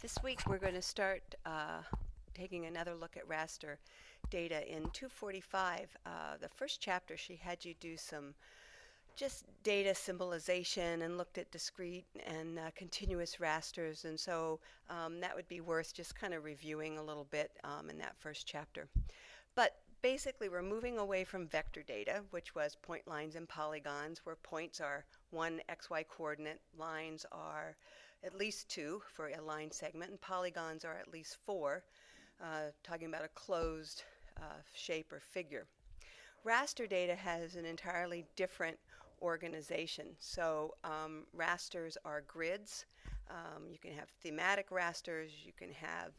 This week we're going to start taking another look at raster data in 245. The first chapter she had you do some just data symbolization and looked at discrete and continuous rasters, and so that would be worth just kind of reviewing a little bit in that first chapter. But basically we're moving away from vector data, which was point lines and polygons, where points are one xy coordinate, lines are at least 2 for a line segment, and polygons are at least 4, talking about a closed shape or figure. Raster data has an entirely different organization. So rasters are grids. You can have thematic rasters. You can have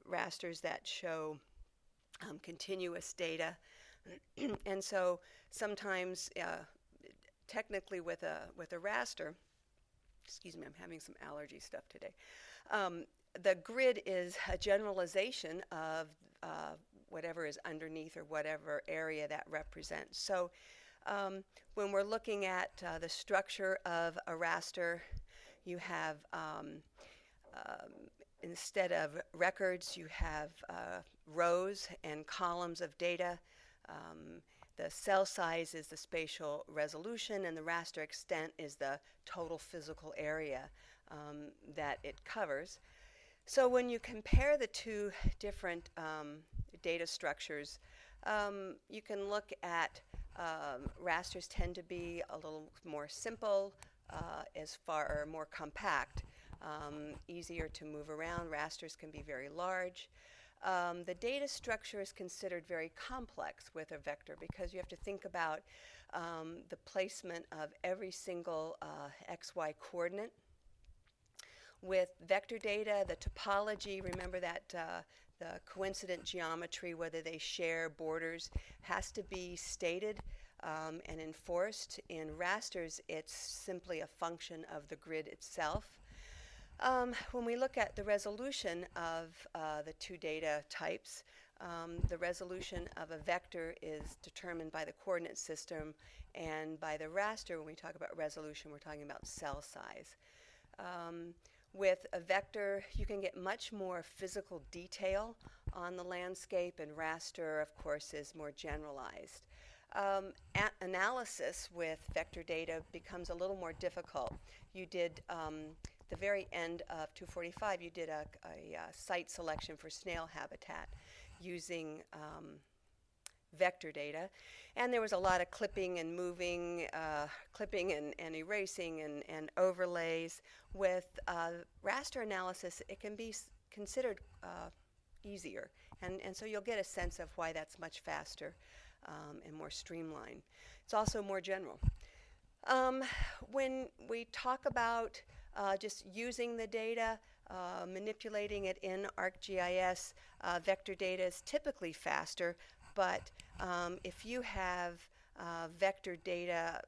rasters that show continuous data. And so sometimes technically with a raster, excuse me, I'm having some allergy stuff today. The grid is a generalization of whatever is underneath or whatever area that represents. So when we're looking at the structure of a raster, you have, instead of records, you have rows and columns of data. The cell size is the spatial resolution, and the raster extent is the total physical area that it covers. So when you compare the two different data structures, you can look at rasters tend to be a little more simple, or more compact, easier to move around. Rasters can be very large. The data structure is considered very complex with a vector because you have to think about the placement of every single xy coordinate. With vector data, the topology, remember that the coincident geometry, whether they share borders, has to be stated and enforced. In rasters, it's simply a function of the grid itself. When we look at the resolution of the two data types, the resolution of a vector is determined by the coordinate system, and by the raster, when we talk about resolution, we're talking about cell size. With a vector, you can get much more physical detail on the landscape, and raster, of course, is more generalized. Analysis with vector data becomes a little more difficult. You did the very end of 245, you did a site selection for snail habitat using vector data, and there was a lot of clipping and moving, clipping and erasing and overlays. With raster analysis, it can be considered easier, and so you'll get a sense of why that's much faster and more streamlined. It's also more general. When we talk about just using the data, manipulating it in ArcGIS, vector data is typically faster, but if you have vector data,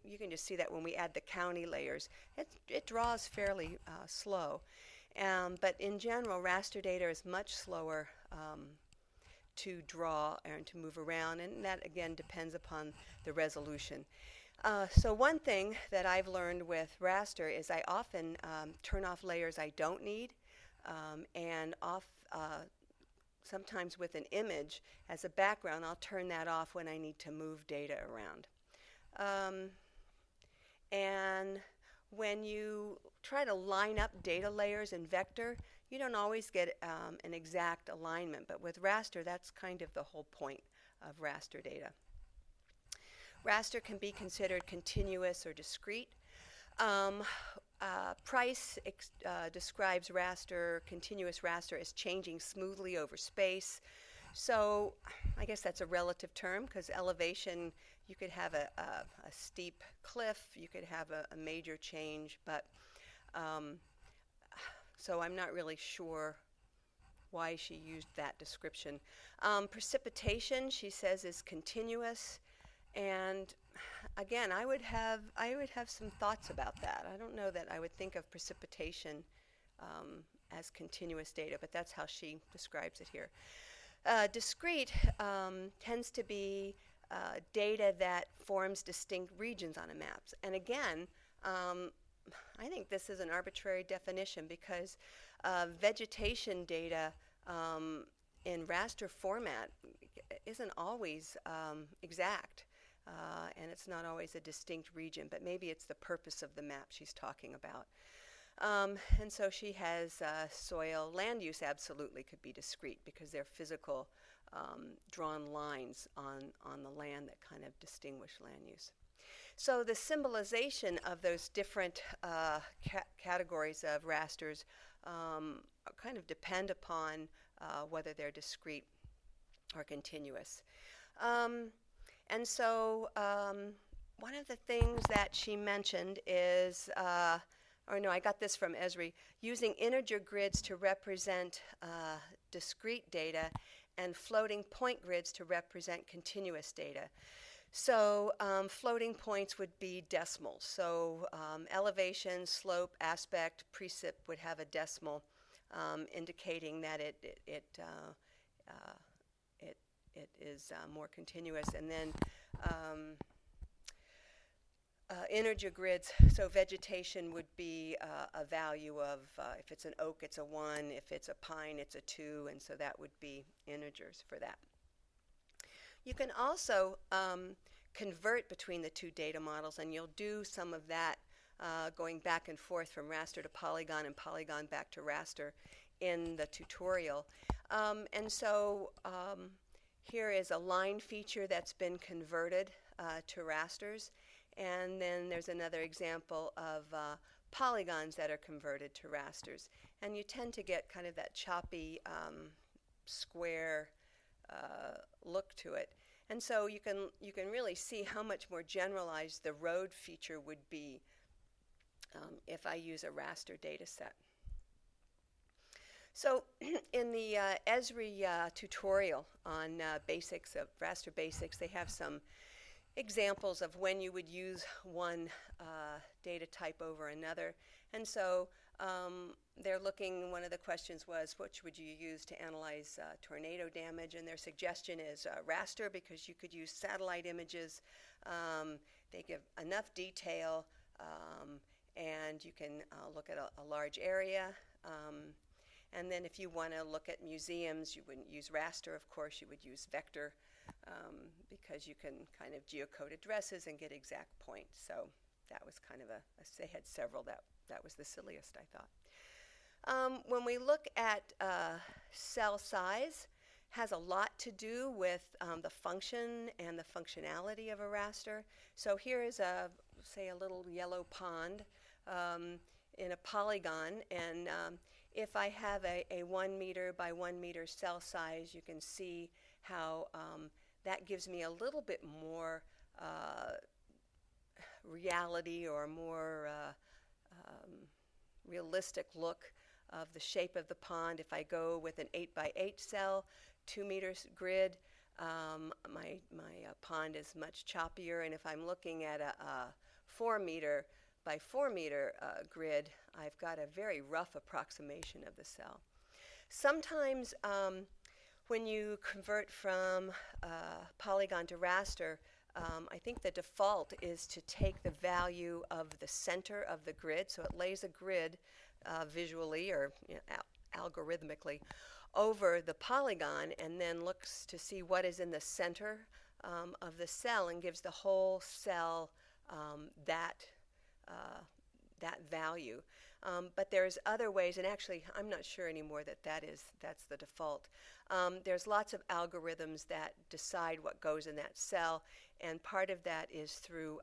you can just see that when we add the county layers, it draws fairly slow. But in general, raster data is much slower to draw and to move around, and that again depends upon the resolution. So one thing that I've learned with raster is I often turn off layers I don't need, and sometimes with an image as a background, I'll turn that off when I need to move data around. And when you try to line up data layers in vector, you don't always get an exact alignment, but with raster, that's kind of the whole point of raster data. Raster can be considered continuous or discrete. Price describes continuous raster as changing smoothly over space. So I guess that's a relative term, because elevation, you could have a steep cliff, you could have a major change, but so I'm not really sure why she used that description. Precipitation, she says, is continuous. And again, I would have some thoughts about that. I don't know that I would think of precipitation as continuous data, but that's how she describes it here. Discrete tends to be data that forms distinct regions on a map. And again, I think this is an arbitrary definition because vegetation data in raster format isn't always exact. And it's not always a distinct region, but maybe it's the purpose of the map she's talking about. And so she has soil. Land use absolutely could be discrete because they're physical drawn lines on the land that kind of distinguish land use. So the symbolization of those different categories of rasters kind of depend upon whether they're discrete or continuous. And so one of the things that she mentioned is, or no, I got this from Esri, using integer grids to represent discrete data and floating point grids to represent continuous data. So floating points would be decimals. So elevation, slope, aspect, precip would have a decimal indicating that it is more continuous. And then integer grids, so vegetation would be a value of, if it's an oak, it's a 1, if it's a pine, it's a 2, and so that would be integers for that. You can also convert between the two data models, and you'll do some of that going back and forth from raster to polygon and polygon back to raster in the tutorial. And so here is a line feature that's been converted to rasters, and then there's another example of polygons that are converted to rasters. And you tend to get kind of that choppy square look to it. And so you can really see how much more generalized the road feature would be if I use a raster data set. So in the Esri tutorial on basics of raster basics, they have some examples of when you would use one data type over another. And so they're looking, one of the questions was, which would you use to analyze tornado damage? And their suggestion is raster, because you could use satellite images. They give enough detail, and you can look at a large area. And then if you want to look at museums, you wouldn't use raster, of course, you would use vector, because you can kind of geocode addresses and get exact points. So that was kind of they had several, that was the silliest, I thought. When we look at cell size, has a lot to do with the function and the functionality of a raster. So here is say a little yellow pond in a polygon, and if I have a 1 meter by 1 meter cell size, you can see how that gives me a little bit more reality, or more realistic look of the shape of the pond. If I go with an 8 by 8 cell, 2 meters grid, my pond is much choppier. And if I'm looking at a 4 meter by 4 meter grid, I've got a very rough approximation of the cell. Sometimes when you convert from polygon to raster, I think the default is to take the value of the center of the grid, so it lays a grid visually or algorithmically over the polygon, and then looks to see what is in the center of the cell and gives the whole cell that value. But there's other ways, and actually I'm not sure anymore that's the default. There's lots of algorithms that decide what goes in that cell, and part of that is through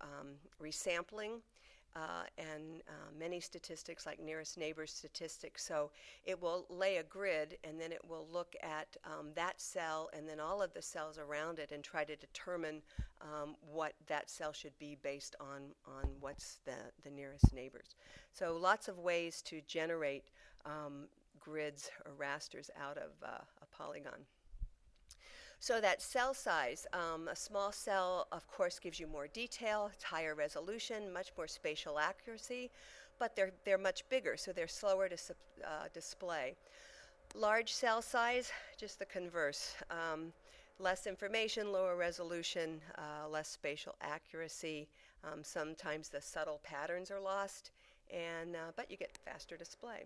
resampling and many statistics like nearest neighbor statistics. So it will lay a grid, and then it will look at that cell and then all of the cells around it and try to determine what that cell should be based on what's the nearest neighbors. So lots of ways to generate grids or rasters out of a polygon. So that cell size, a small cell, of course, gives you more detail. It's higher resolution, much more spatial accuracy, but they're much bigger, so they're slower to display. Large cell size, just the converse. Less information, lower resolution, less spatial accuracy. Sometimes the subtle patterns are lost, and but you get faster display.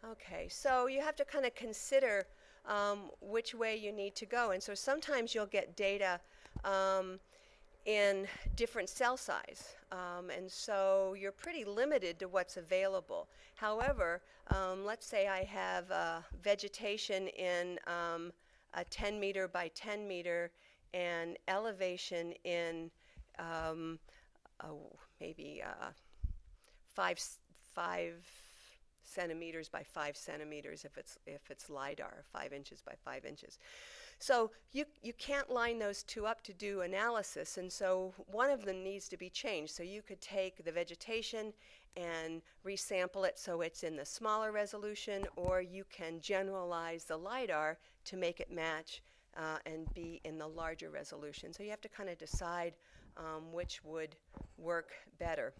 Okay, so you have to kind of consider which way you need to go, and so sometimes you'll get data in different cell size, and so you're pretty limited to what's available. However, let's say I have vegetation in a 10 meter by 10 meter and elevation in maybe 5 centimeters by 5 centimeters if it's LiDAR, 5 inches by 5 inches. So you can't line those two up to do analysis, and so one of them needs to be changed. So you could take the vegetation and resample it so it's in the smaller resolution, or you can generalize the LiDAR to make it match and be in the larger resolution. So you have to kind of decide which would work better.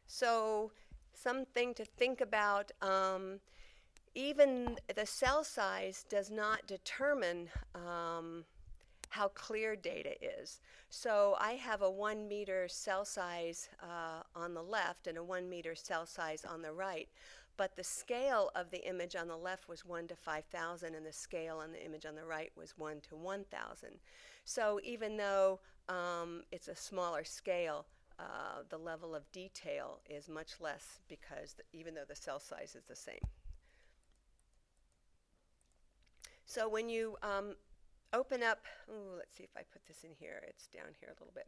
So something to think about, even the cell size does not determine how clear data is. So I have a 1 meter cell size on the left and a 1 meter cell size on the right, but the scale of the image on the left was 1 to 5,000 and the scale on the image on the right was 1 to 1,000. So even though it's a smaller scale, the level of detail is much less because even though the cell size is the same. So when you open up, let's see if I put this in here. It's down here a little bit.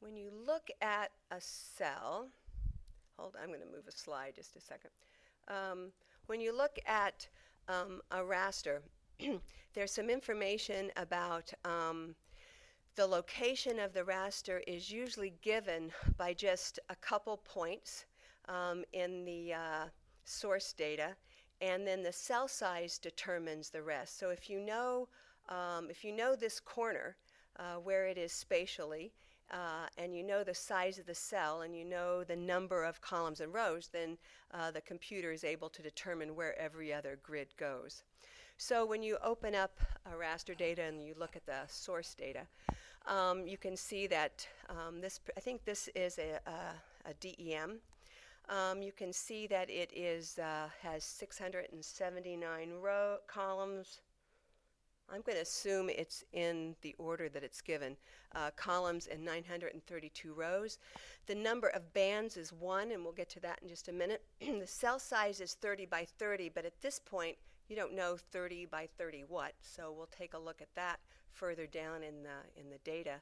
When you look at a cell, hold on, I'm going to move a slide just a second. When you look at a raster, there's some information about the location of the raster is usually given by just a couple points in the source data, and then the cell size determines the rest. So if you know this corner where it is spatially, and you know the size of the cell, and you know the number of columns and rows, then the computer is able to determine where every other grid goes. So when you open up raster data and you look at the source data, you can see that I think this is a DEM. You can see that it has 679 columns. I'm going to assume it's in the order that it's given. Columns and 932 rows. The number of bands is 1, and we'll get to that in just a minute. The cell size is 30 by 30, but at this point, you don't know 30 by 30 what, so we'll take a look at that further down in the data.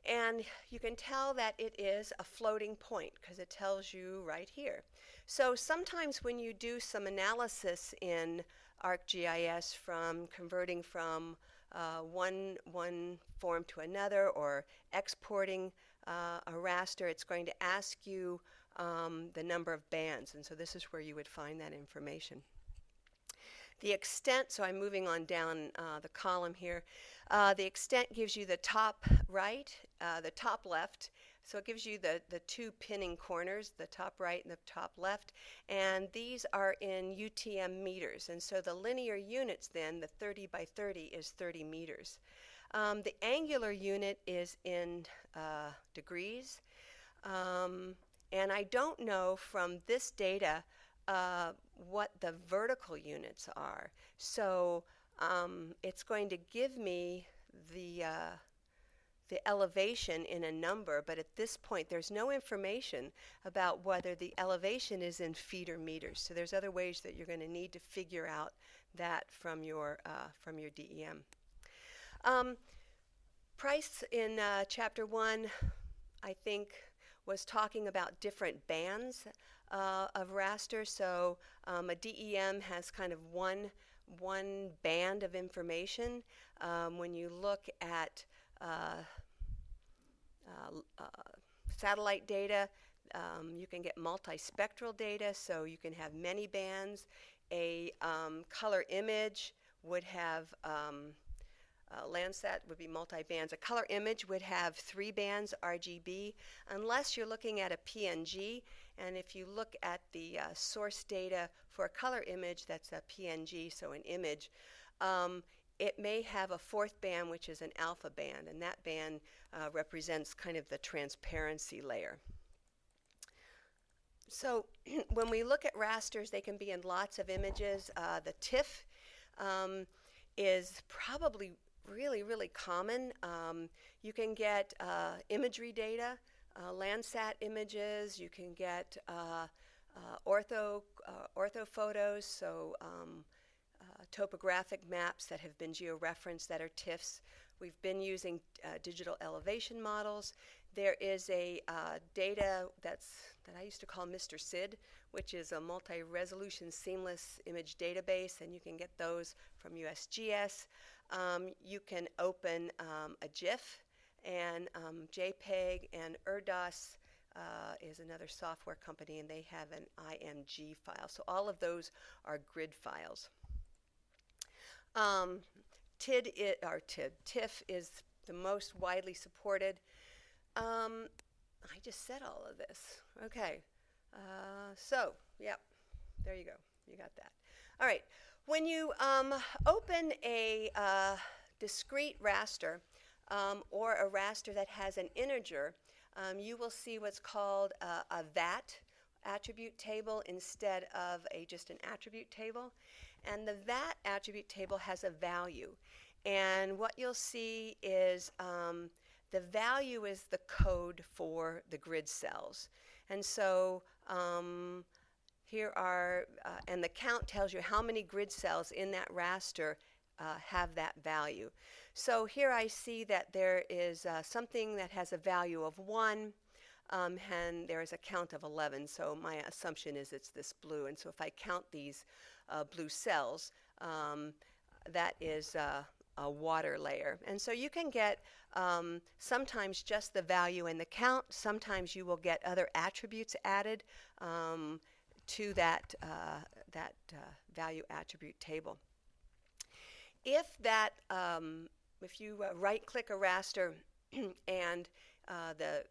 And you can tell that it is a floating point because it tells you right here. So sometimes when you do some analysis in ArcGIS from converting from one form to another or exporting a raster, it's going to ask you the number of bands, and so this is where you would find that information. The extent, so I'm moving on down the column here. The extent gives you the top right, the top left. So it gives you the two pinning corners, the top right and the top left. And these are in UTM meters. And so the linear units then, the 30 by 30 is 30 meters. The angular unit is in degrees. And I don't know from this data what the vertical units are. So it's going to give me the elevation in a number, but at this point there's no information about whether the elevation is in feet or meters. So there's other ways that you're going to need to figure out that from your DEM. Price in Chapter 1, I think, was talking about different bands of raster. So a DEM has kind of one band of information. When you look at satellite data, you can get multispectral data, so you can have many bands. A color image would have Landsat would be multi-bands. A color image would have 3 bands RGB, unless you're looking at a PNG. And if you look at the source data for a color image, that's a PNG, so an image. it may have a fourth band, which is an alpha band, and that band represents kind of the transparency layer. So when we look at rasters, they can be in lots of images. The TIFF is probably really common. You can get imagery data, Landsat images. You can get ortho photos, so topographic maps that have been georeferenced that are TIFFs. We've been using digital elevation models. There is a data that I used to call Mr. SID, which is a multi-resolution seamless image database, and you can get those from USGS. You can open a GIF, and JPEG, and Erdos is another software company, and they have an IMG file. So all of those are grid files. TIFF is the most widely supported. I just said all of this. Okay. So, yep, there you go. You got that. All right. When you open a discrete raster or a raster that has an integer, you will see what's called a VAT attribute table instead of just an attribute table. And the VAT attribute table has a value. And what you'll see is the value is the code for the grid cells. And so here are, and the count tells you how many grid cells in that raster have that value. So here I see that there is something that has a value of 1, and there is a count of 11. So my assumption is it's this blue. And so if I count these blue cells, that is a water layer. And so you can get sometimes just the value and the count. Sometimes you will get other attributes added to that value attribute table. If you right-click a raster and the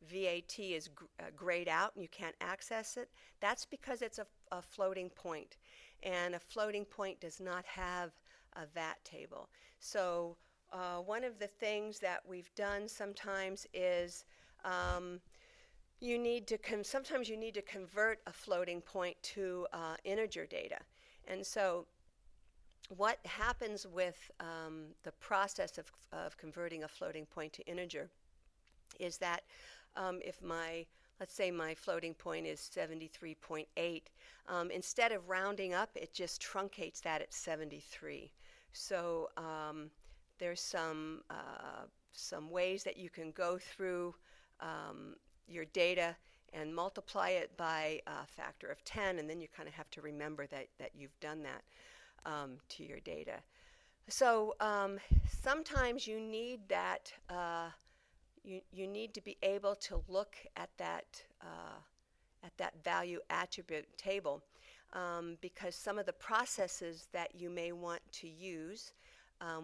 VAT is grayed out and you can't access it, that's because it's a floating point. And a floating point does not have a VAT table. So one of the things that we've done sometimes is sometimes you need to convert a floating point to integer data. And so what happens with the process of converting a floating point to integer is that if let's say my floating point is 73.8, instead of rounding up, it just truncates that at 73. So there's some ways that you can go through your data and multiply it by a factor of 10, and then you kind of have to remember that you've done that to your data. So sometimes you need that. You need to be able to look at that value attribute table because some of the processes that you may want to use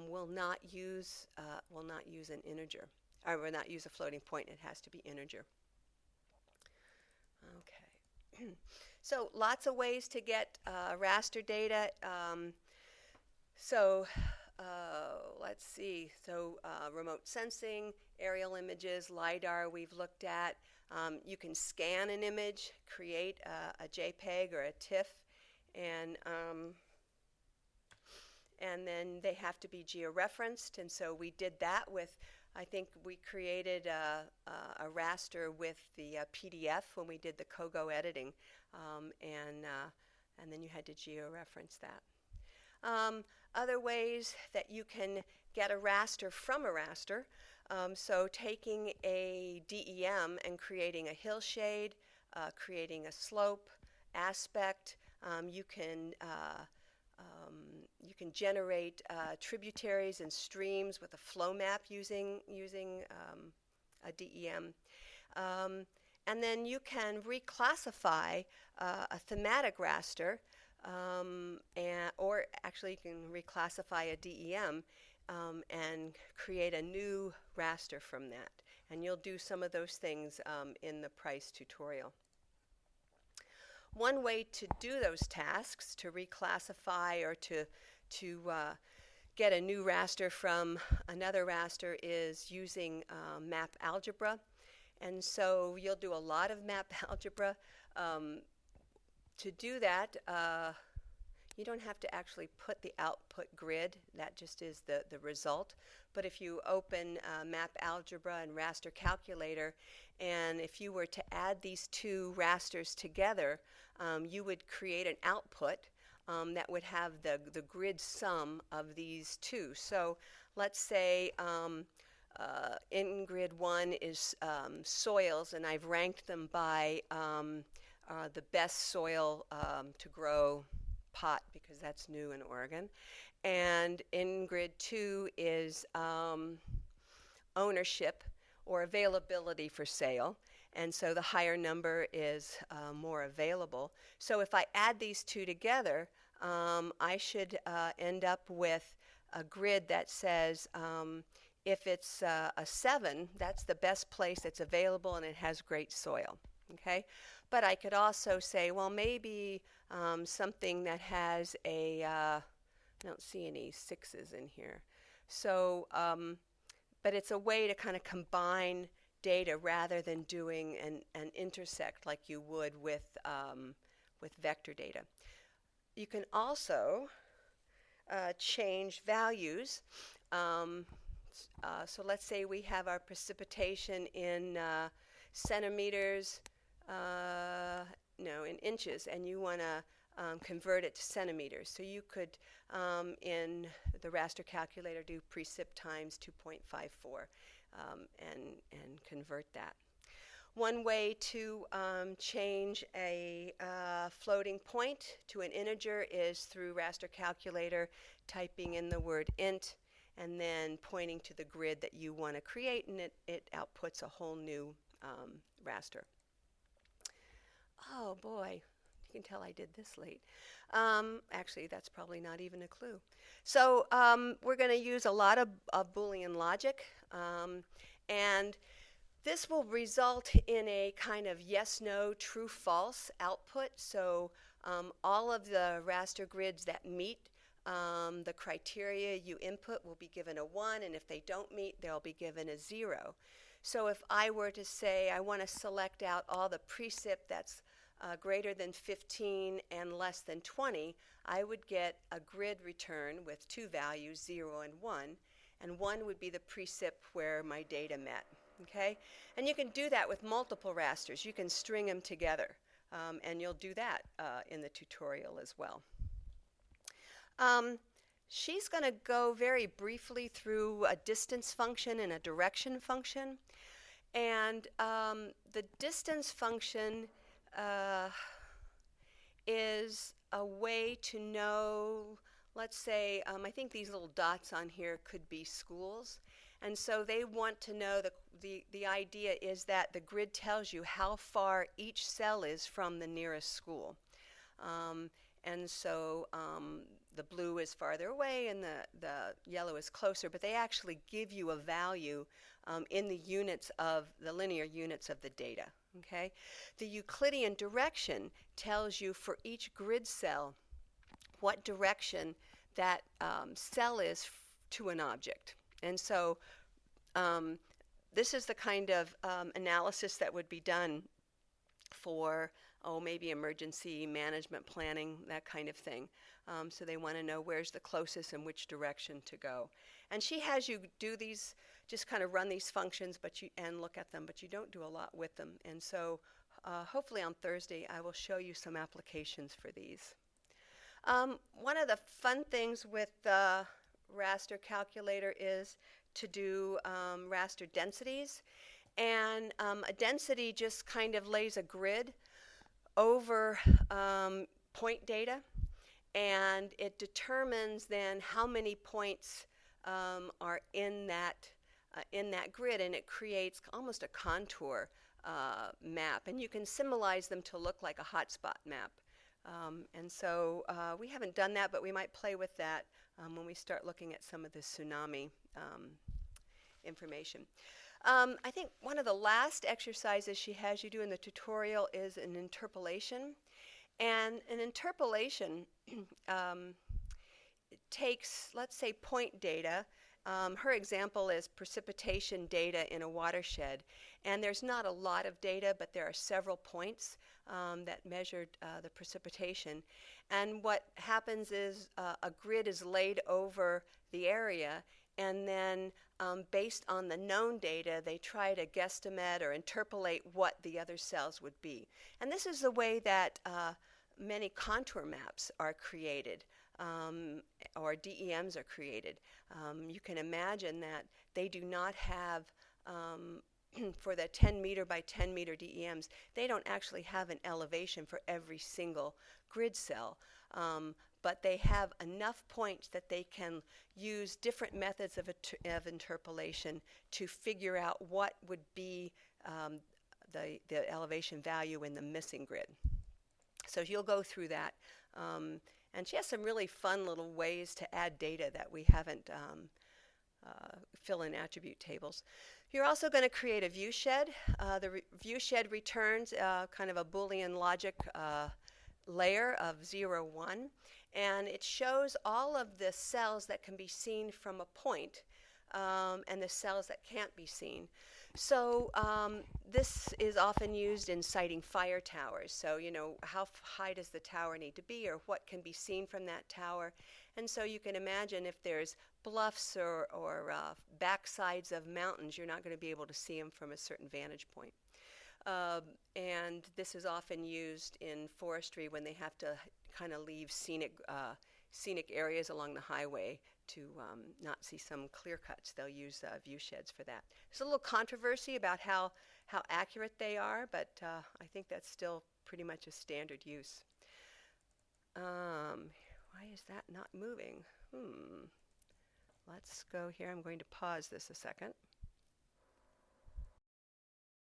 will not use an integer, or will not use a floating point. It has to be integer. Okay. So lots of ways to get raster data. Let's see. So remote sensing, aerial images, LiDAR we've looked at. You can scan an image, create a JPEG or a TIFF, and then they have to be georeferenced. And so we did that with, I think we created a raster with the PDF when we did the Kogo editing, and then you had to georeference that. Other ways that you can get a raster from a raster, so taking a DEM and creating a hillshade, creating a slope, aspect, you can generate tributaries and streams with a flow map using a DEM. And then you can reclassify a thematic raster, or actually you can reclassify a DEM and create a new raster from that. And you'll do some of those things in the Price tutorial. One way to do those tasks, to reclassify or to get a new raster from another raster is using map algebra. And so you'll do a lot of map algebra. To do that, you don't have to actually put the output grid. That just is the result. But if you open map algebra and raster calculator, and if you were to add these two rasters together, you would create an output that would have the grid sum of these two. So let's say in grid 1 is soils, and I've ranked them by the best soil to grow pot, because that's new in Oregon. And in grid 2 is ownership or availability for sale. And so the higher number is more available. So if I add these two together, I should end up with a grid that says if it's a 7, that's the best place that's available and it has great soil. Okay? But I could also say, well, maybe something that has a, I don't see any 6s in here. So, but it's a way to kind of combine data rather than doing an intersect like you would with vector data. You can also change values. So let's say we have our precipitation in centimeters, no, in inches, and you want to convert it to centimeters. So you could, in the raster calculator, do precip times 2.54 and convert that. One way to change a floating point to an integer is through raster calculator, typing in the word int, and then pointing to the grid that you want to create, and it outputs a whole new raster. Oh boy, you can tell I did this late. Actually, that's probably not even a clue. So we're going to use a lot of Boolean logic, and this will result in a kind of yes, no, true, false output. So all of the raster grids that meet the criteria you input will be given a 1, and if they don't meet, they'll be given a 0. So if I were to say I want to select out all the precip that's greater than 15 and less than 20, I would get a grid return with two values, 0 and 1, and 1 would be the precip where my data met. Okay? And you can do that with multiple rasters. You can string them together, and you'll do that in the tutorial as well. She's going to go very briefly through a distance function and a direction function. And the distance function is a way to know, let's say, I think these little dots on here could be schools. And so they want to know, the idea is that the grid tells you how far each cell is from the nearest school. And so the blue is farther away and the yellow is closer, but they actually give you a value in the units of the linear units of the data. Okay? The Euclidean direction tells you for each grid cell what direction that cell is to an object. And so this is the kind of analysis that would be done for, maybe emergency management planning, that kind of thing. So they want to know where's the closest and which direction to go. And she has you do these, just kind of run these functions and look at them, but you don't do a lot with them. And so hopefully on Thursday I will show you some applications for these. One of the fun things with the raster calculator is to do raster densities. And a density just kind of lays a grid over point data, and it determines then how many points are in that grid, and it creates almost a contour map, and you can symbolize them to look like a hotspot map. And so we haven't done that, but we might play with that when we start looking at some of the tsunami information. I think one of the last exercises she has you do in the tutorial is an interpolation. And an interpolation takes, let's say, point data. Her example is precipitation data in a watershed. And there's not a lot of data, but there are several points that measured the precipitation. And what happens is a grid is laid over the area, and then based on the known data, they try to guesstimate or interpolate what the other cells would be. And this is the way that many contour maps are created, or DEMs are created. You can imagine that they do not have, for the 10 meter by 10 meter DEMs, they don't actually have an elevation for every single grid cell. But they have enough points that they can use different methods of interpolation to figure out what would be the elevation value in the missing grid. So you'll go through that. And she has some really fun little ways to add data that we haven't fill in attribute tables. You're also going to create a viewshed. The viewshed returns kind of a Boolean Logic layer of 0, 1. And it shows all of the cells that can be seen from a point and the cells that can't be seen. So this is often used in siting fire towers. So, you know, how high does the tower need to be, or what can be seen from that tower? And so you can imagine if there's bluffs or backsides of mountains, you're not going to be able to see them from a certain vantage point. And this is often used in forestry when they have to kind of leave scenic areas along the highway to not see some clear cuts. They'll use view sheds for that. There's a little controversy about how accurate they are, but I think that's still pretty much a standard use. Why is that not moving? Let's go here. I'm going to pause this a second.